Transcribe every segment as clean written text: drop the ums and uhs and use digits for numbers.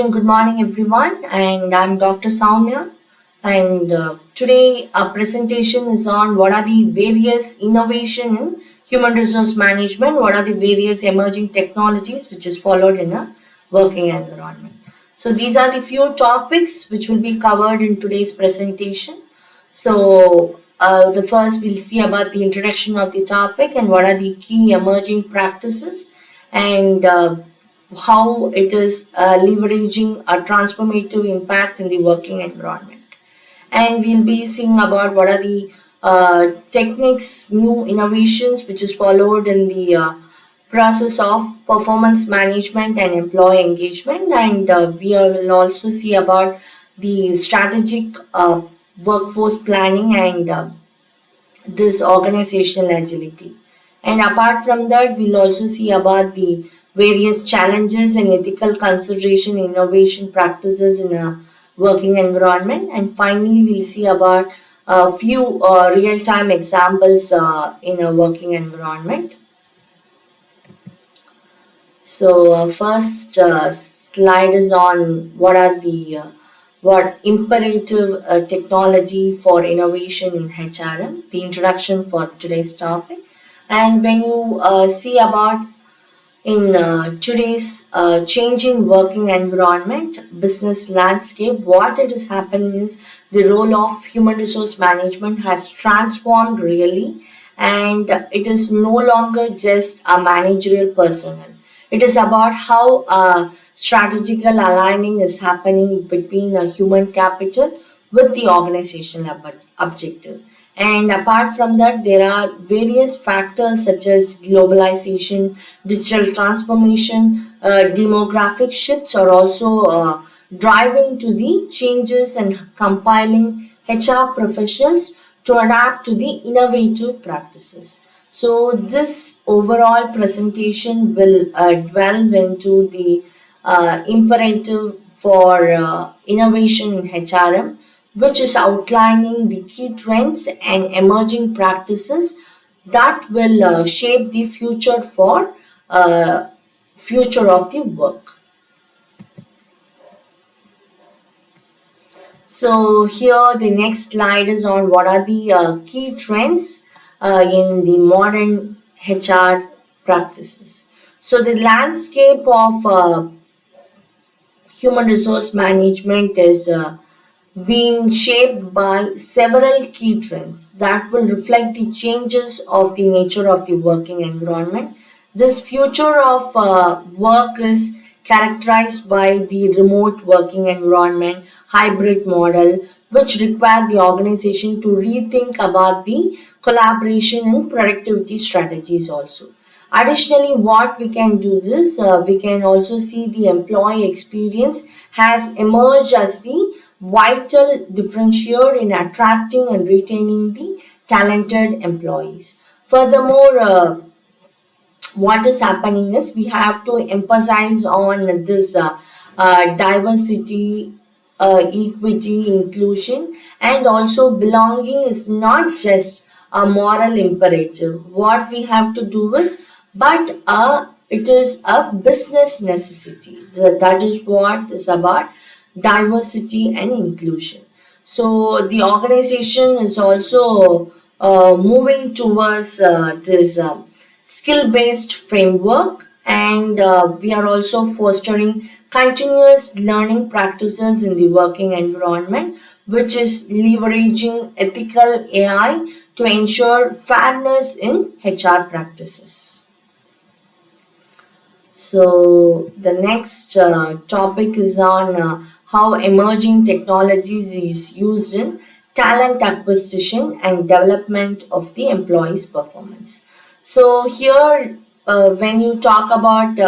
Good morning, everyone, and I'm Dr. Soumya. And today, our presentation is on what are the various innovation in human resource management, what are the various emerging technologies which is followed in a working environment. So, these are the few topics which will be covered in today's presentation. The first we'll see about the introduction of the topic and what are the key emerging practices and how it is leveraging a transformative impact in the working environment. And we'll be seeing about what are the techniques, new innovations which is followed in the process of performance management and employee engagement. And we will also see about the strategic workforce planning and this organizational agility. And apart from that, we'll also see about the various challenges and ethical consideration innovation practices in a working environment. And finally, we'll see about a few real-time examples in a working environment. First slide is on what are the what imperative technology for innovation in HRM, the introduction for today's topic. And when you see about in today's changing working environment, business landscape, what it is happening is the role of human resource management has transformed really, and it is no longer just a managerial personnel. It is about how strategical aligning is happening between a human capital with the organizational objective. And apart from that, there are various factors such as globalization, digital transformation, demographic shifts are also driving to the changes and compiling HR professionals to adapt to the innovative practices. So this overall presentation will delve into the imperative for innovation in HRM, which is outlining the key trends and emerging practices that will shape the future of the work. So here the next slide is on what are the key trends in the modern HR practices. So the landscape of human resource management is being shaped by several key trends that will reflect the changes of the nature of the working environment. This future of work is characterized by the remote working environment, hybrid model, which require the organization to rethink about the collaboration and productivity strategies also. Additionally, what we can do this, we can also see the employee experience has emerged as the vital differentiator in attracting and retaining the talented employees. Furthermore, what is happening is we have to emphasize on this diversity, equity, inclusion, and also belonging is not just a moral imperative. What we have to do is, but it is a business necessity. That is what is about diversity and inclusion. So the organization is also moving towards this skill-based framework, and we are also fostering continuous learning practices in the working environment, which is leveraging ethical AI to ensure fairness in HR practices. So the next topic is on how emerging technologies is used in talent acquisition and development of the employees' performance. So here, when you talk about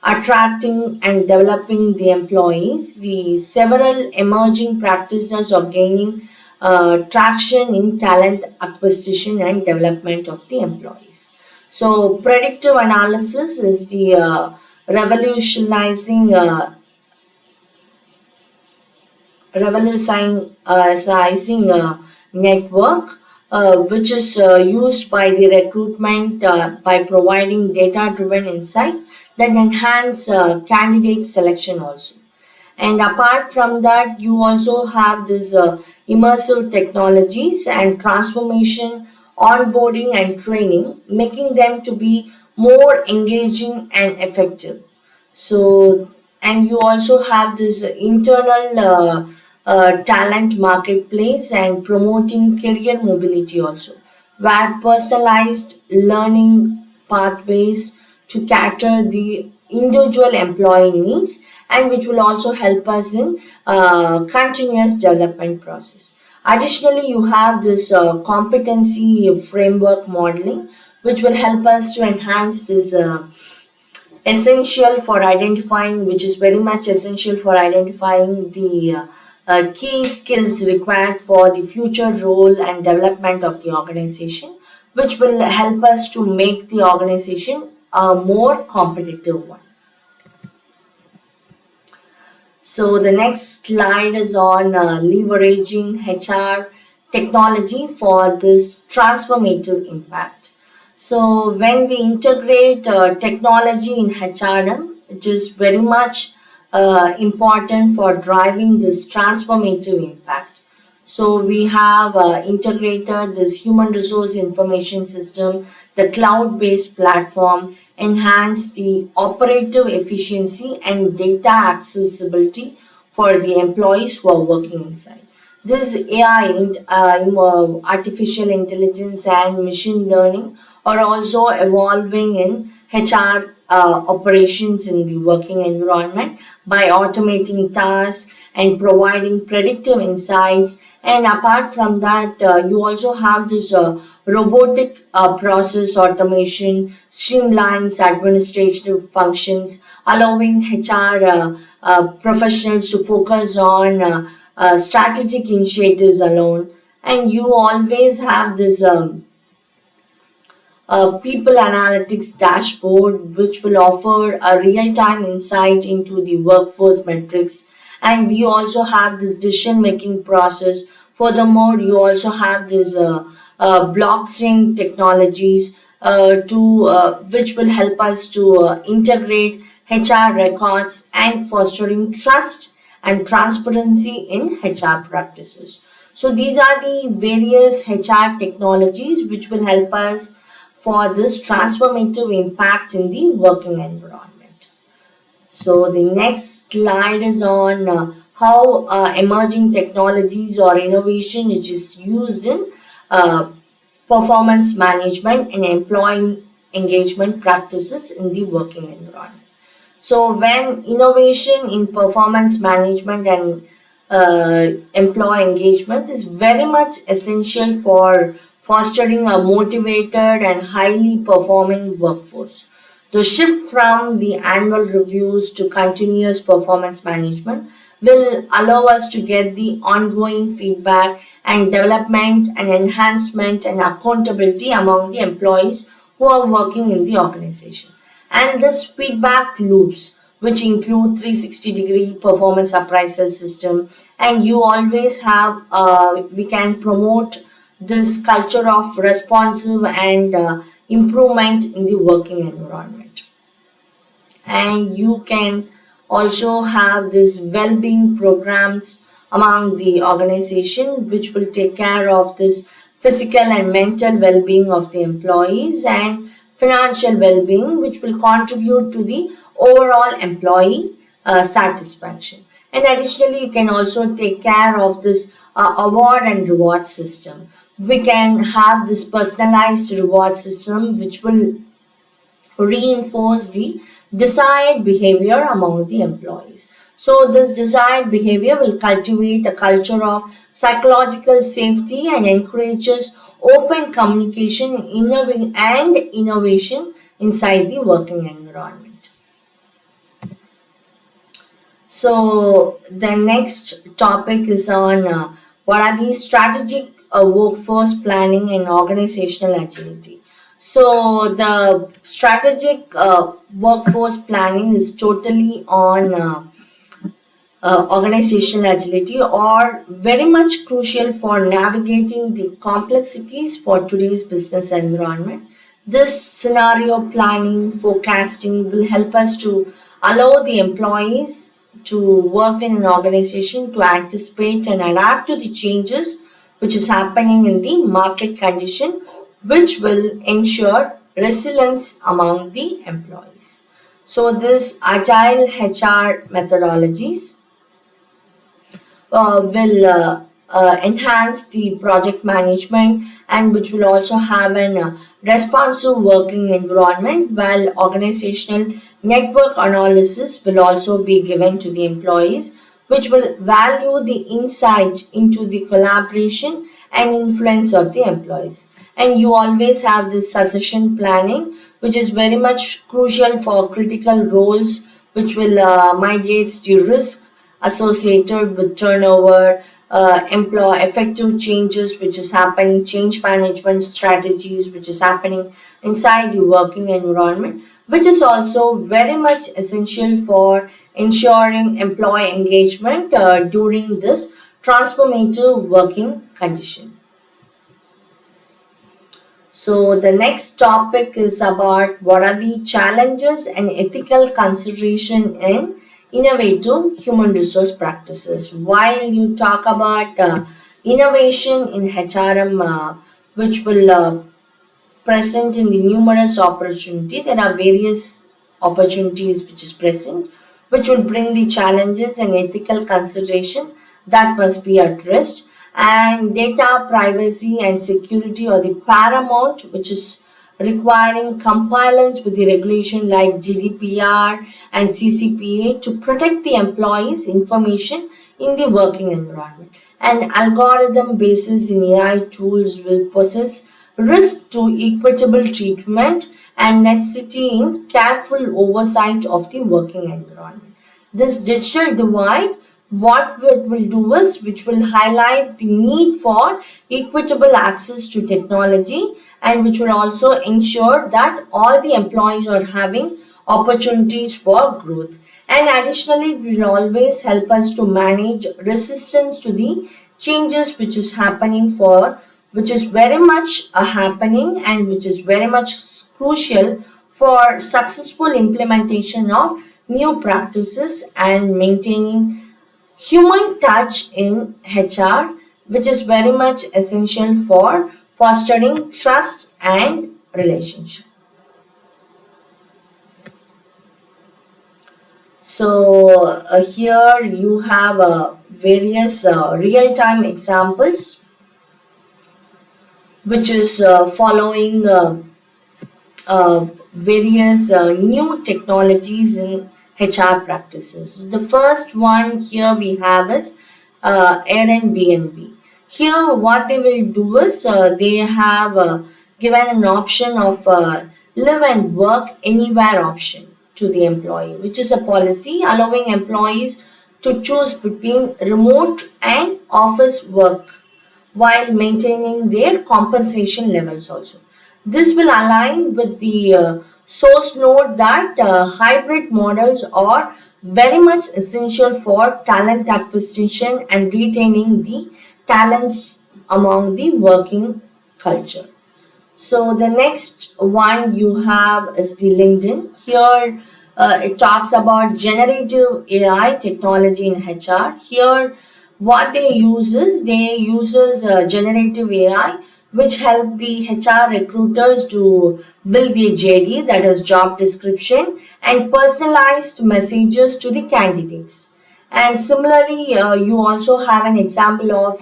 attracting and developing the employees, the several emerging practices of gaining traction in talent acquisition and development of the employees. So predictive analysis is the revolutionizing revolutionizing network, which is used by the recruitment by providing data-driven insight that enhance candidate selection also. And apart from that, you also have this immersive technologies and transformation, onboarding and training, making them to be more engaging and effective. So, and you also have this internal talent marketplace and promoting career mobility also, where personalized learning pathways to cater the individual employee needs, and which will also help us in continuous development process. Additionally, you have this competency framework modeling, which will help us to enhance this essential for identifying, which is very much essential for identifying the key skills required for the future role and development of the organization, which will help us to make the organization a more competitive one. So the next slide is on leveraging HR technology for this transformative impact. So when we integrate technology in HRM, it is very much important for driving this transformative impact. So we have integrated this human resource information system, the cloud-based platform, enhance the operative efficiency and data accessibility for the employees who are working inside. This AI, artificial intelligence and machine learning are also evolving in HR operations in the working environment by automating tasks and providing predictive insights. And apart from that, you also have this robotic process automation, streamlines administrative functions, allowing HR professionals to focus on strategic initiatives alone. And you always have this people analytics dashboard, which will offer a real-time insight into the workforce metrics. And we also have this decision making process. Furthermore, you also have this blockchain technologies to which will help us to integrate HR records and fostering trust and transparency in HR practices. So these are the various HR technologies which will help us for this transformative impact in the working environment. So the next slide is on how emerging technologies or innovation which is used in uh, performance management and employee engagement practices in the working environment. So when innovation in performance management and employee engagement is very much essential for fostering a motivated and highly performing workforce. The shift from the annual reviews to continuous performance management will allow us to get the ongoing feedback and development and enhancement and accountability among the employees who are working in the organization. And this feedback loops, which include 360-degree performance appraisal system, and you always have we can promote this culture of responsive and improvement in the working environment. And you can also have these well-being programs among the organization, which will take care of this physical and mental well-being of the employees and financial well-being, which will contribute to the overall employee satisfaction. And additionally, you can also take care of this award and reward system. We can have this personalized reward system which will reinforce the desired behavior among the employees. So, this desired behavior will cultivate a culture of psychological safety and encourages open communication and innovation inside the working environment. So, the next topic is on what are the strategic workforce planning and organizational agility. So, the strategic workforce planning is totally on organizational agility or very much crucial for navigating the complexities for today's business environment. This scenario planning, forecasting will help us to allow the employees to work in an organization to anticipate and adapt to the changes which is happening in the market condition, which will ensure resilience among the employees. So this agile HR methodologies will enhance the project management, and which will also have an responsive working environment, while organizational network analysis will also be given to the employees, which will value the insight into the collaboration and influence of the employees. And you always have this succession planning, which is very much crucial for critical roles, which will mitigate the risk associated with turnover, employ effective changes which is happening, change management strategies which is happening inside the working environment, which is also very much essential for ensuring employee engagement during this transformative working condition. So the next topic is about what are the challenges and ethical consideration in innovative human resource practices. While you talk about innovation in HRM, which will present in the numerous opportunity, there are various opportunities which is present, which will bring the challenges and ethical consideration that must be addressed. And data privacy and security are the paramount, which is requiring compliance with the regulation like GDPR and CCPA to protect the employees' information in the working environment. And algorithm basis in AI tools will possess risk to equitable treatment and necessitating careful oversight of the working environment. This digital divide, what it will do is, which will highlight the need for equitable access to technology, and which will also ensure that all the employees are having opportunities for growth. And additionally, it will always help us to manage resistance to the changes which is happening for, which is very much happening, and which is very much crucial for successful implementation of new practices and maintaining human touch in HR, which is very much essential for fostering trust and relationship. So here you have various real-time examples, which is following various new technologies in HR practices. The first one here we have is Airbnb. Here, what they will do is they have given an option of live and work anywhere option to the employee, which is a policy allowing employees to choose between remote and office work while maintaining their compensation levels also. This will align with the source node that hybrid models are very much essential for talent acquisition and retaining the talents among the working culture. So the next one you have is the LinkedIn. Here it talks about generative AI technology in HR. Here what they use is they uses generative AI, which help the HR recruiters to build the JD, that is job description, and personalized messages to the candidates. And similarly, you also have an example of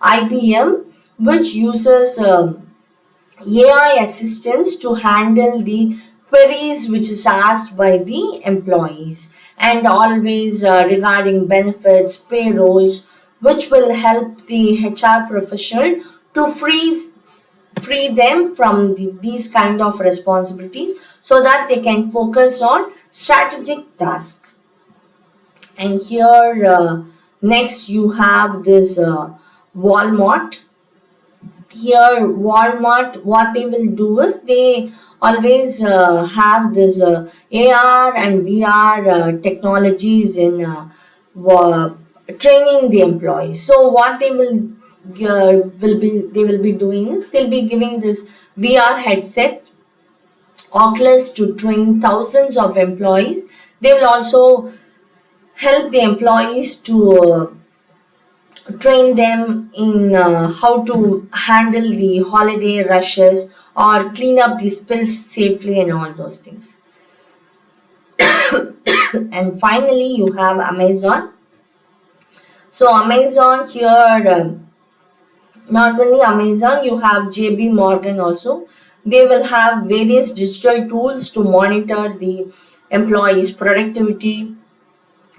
IBM, which uses AI assistants to handle the queries which is asked by the employees, and always regarding benefits, payrolls, which will help the HR professional to free them from these kind of responsibilities so that they can focus on strategic tasks. And here next you have this Walmart. Here Walmart, what they will do is they always have this AR and VR technologies in training the employees. So what they will be doing is they'll be giving this VR headset Oculus to train thousands of employees. They will also help the employees to train them in how to handle the holiday rushes or clean up the spills safely and all those things. And finally, you have Amazon. So Amazon here, not only Amazon, you have JB Morgan also. They will have various digital tools to monitor the employees' productivity,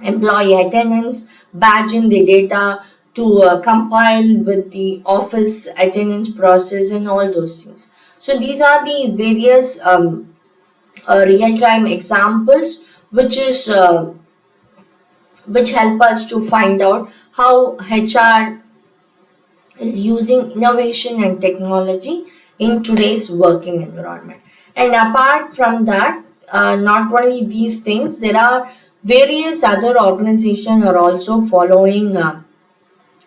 employee attendance, badging the data to compile with the office attendance process and all those things. So these are the various real-time examples which help us to find out how HR is using innovation and technology in today's working environment. And apart from that, not only these things, there are various other organizations are also following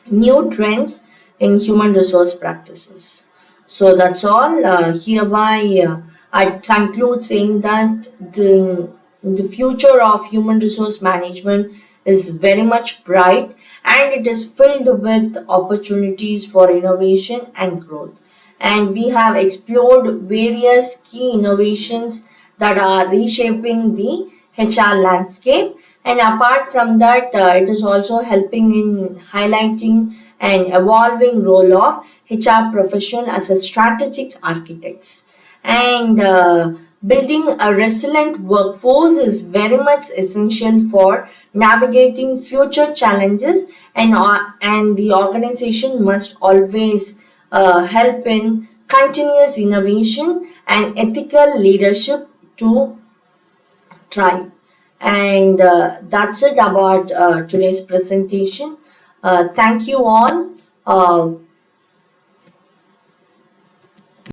new trends in human resource practices. So that's all. Hereby, I conclude saying that the future of human resource management is very much bright and it is filled with opportunities for innovation and growth. And we have explored various key innovations that are reshaping the HR landscape. And apart from that, it is also helping in highlighting an evolving role of HR profession as a strategic architects. And building a resilient workforce is very much essential for navigating future challenges, and the organization must always help in continuous innovation and ethical leadership to thrive. And that's it about today's presentation. Thank you all.